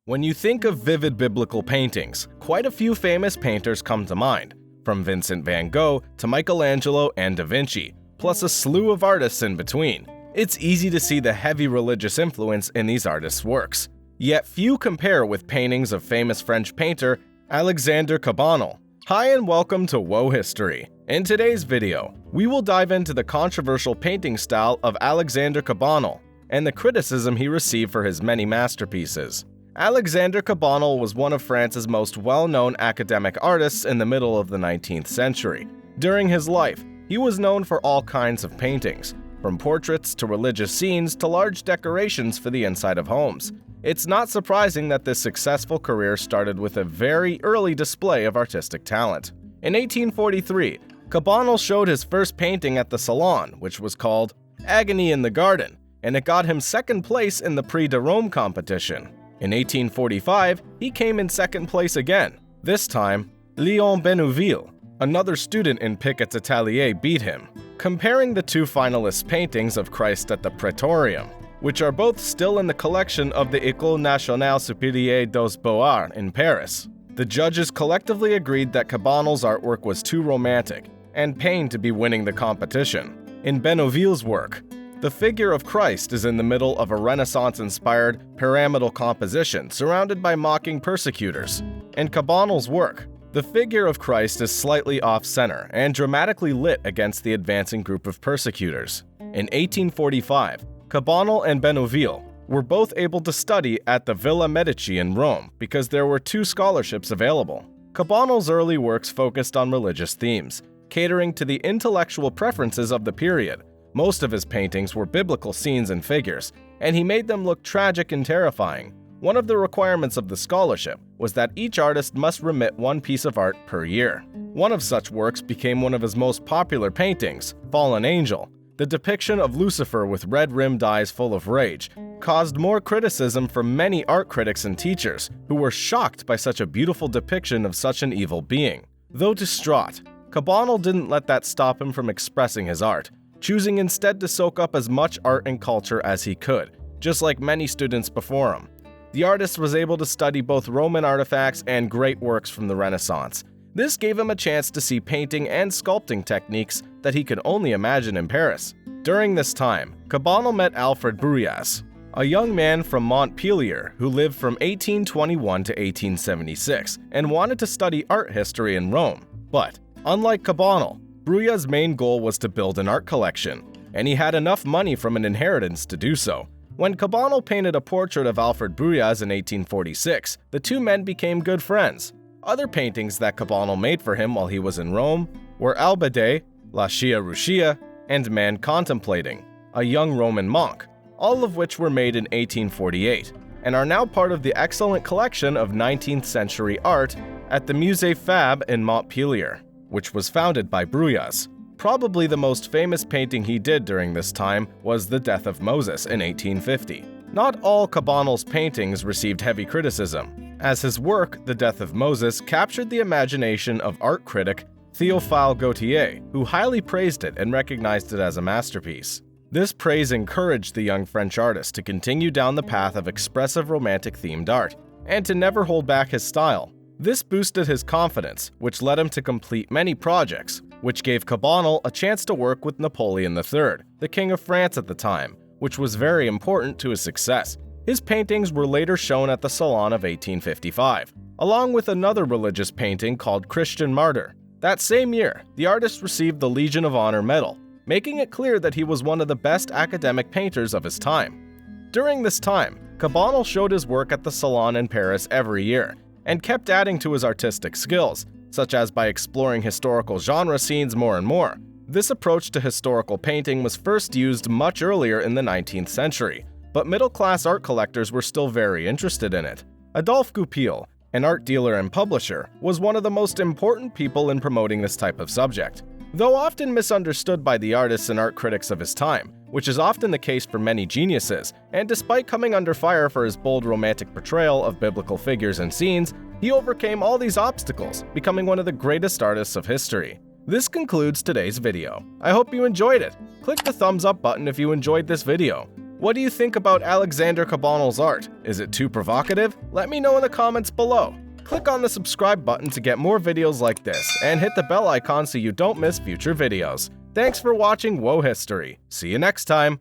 When you think of vivid biblical paintings, quite a few famous painters come to mind, from Vincent van Gogh to Michelangelo and Da Vinci, plus a slew of artists in between. It's easy to see the heavy religious influence in these artists' works. Yet few compare with paintings of famous French painter Alexandre Cabanel. Hi and welcome to Woe History. In today's video, we will dive into the controversial painting style of Alexandre Cabanel and the criticism he received for his many masterpieces. Alexandre Cabanel was one of France's most well-known academic artists in the middle of the 19th century. During his life, he was known for all kinds of paintings, from portraits to religious scenes to large decorations for the inside of homes. It's not surprising that this successful career started with a very early display of artistic talent. In 1843, Cabanel showed his first painting at the Salon, which was called Agony in the Garden, and it got him second place in the Prix de Rome competition. In 1845, he came in second place again. This time, Léon Bennouville, another student in Picot's atelier, beat him. Comparing the two finalists' paintings of Christ at the Praetorium, which are both still in the collection of the École Nationale Supérieure des Beaux-Arts in Paris, the judges collectively agreed that Cabanel's artwork was too romantic and pained to be winning the competition. In Bennouville's work, the figure of Christ is in the middle of a Renaissance-inspired pyramidal composition surrounded by mocking persecutors. In Cabanel's work, the figure of Christ is slightly off-center and dramatically lit against the advancing group of persecutors. In 1845, Cabanel and Bennouville were both able to study at the Villa Medici in Rome because there were two scholarships available. Cabanel's early works focused on religious themes, catering to the intellectual preferences of the period. Most of his paintings were biblical scenes and figures, and he made them look tragic and terrifying. One of the requirements of the scholarship was that each artist must remit one piece of art per year. One of such works became one of his most popular paintings, Fallen Angel. The depiction of Lucifer with red-rimmed eyes full of rage caused more criticism from many art critics and teachers, who were shocked by such a beautiful depiction of such an evil being. Though distraught, Cabanel didn't let that stop him from expressing his art, choosing instead to soak up as much art and culture as he could, just like many students before him. The artist was able to study both Roman artifacts and great works from the Renaissance. This gave him a chance to see painting and sculpting techniques that he could only imagine in Paris. During this time, Cabanel met Alfred Bruyas, a young man from Montpellier who lived from 1821 to 1876 and wanted to study art history in Rome. But, unlike Cabanel, Bruyas' main goal was to build an art collection, and he had enough money from an inheritance to do so. When Cabanel painted a portrait of Alfred Bruyas in 1846, the two men became good friends. Other paintings that Cabanel made for him while he was in Rome were Albade, La Scia Ruscia, and Man Contemplating, a young Roman monk, all of which were made in 1848, and are now part of the excellent collection of 19th century art at the Musée Fabre in Montpellier, which was founded by Bruyas. Probably the most famous painting he did during this time was The Death of Moses in 1850. Not all Cabanel's paintings received heavy criticism, as his work, The Death of Moses, captured the imagination of art critic Théophile Gautier, who highly praised it and recognized it as a masterpiece. This praise encouraged the young French artist to continue down the path of expressive romantic-themed art, and to never hold back his style. This boosted his confidence, which led him to complete many projects, which gave Cabanel a chance to work with Napoleon III, the King of France at the time, which was very important to his success. His paintings were later shown at the Salon of 1855, along with another religious painting called Christian Martyr. That same year, the artist received the Legion of Honor medal, making it clear that he was one of the best academic painters of his time. During this time, Cabanel showed his work at the Salon in Paris every year, and kept adding to his artistic skills, such as by exploring historical genre scenes more and more. This approach to historical painting was first used much earlier in the 19th century, but middle-class art collectors were still very interested in it. Adolphe Goupil, an art dealer and publisher, was one of the most important people in promoting this type of subject. Though often misunderstood by the artists and art critics of his time, which is often the case for many geniuses, and despite coming under fire for his bold romantic portrayal of biblical figures and scenes, he overcame all these obstacles, becoming one of the greatest artists of history. This concludes today's video. I hope you enjoyed it. Click the thumbs up button if you enjoyed this video. What do you think about Alexandre Cabanel's art? Is it too provocative? Let me know in the comments below. Click on the subscribe button to get more videos like this, and hit the bell icon so you don't miss future videos. Thanks for watching Whoa History. See you next time!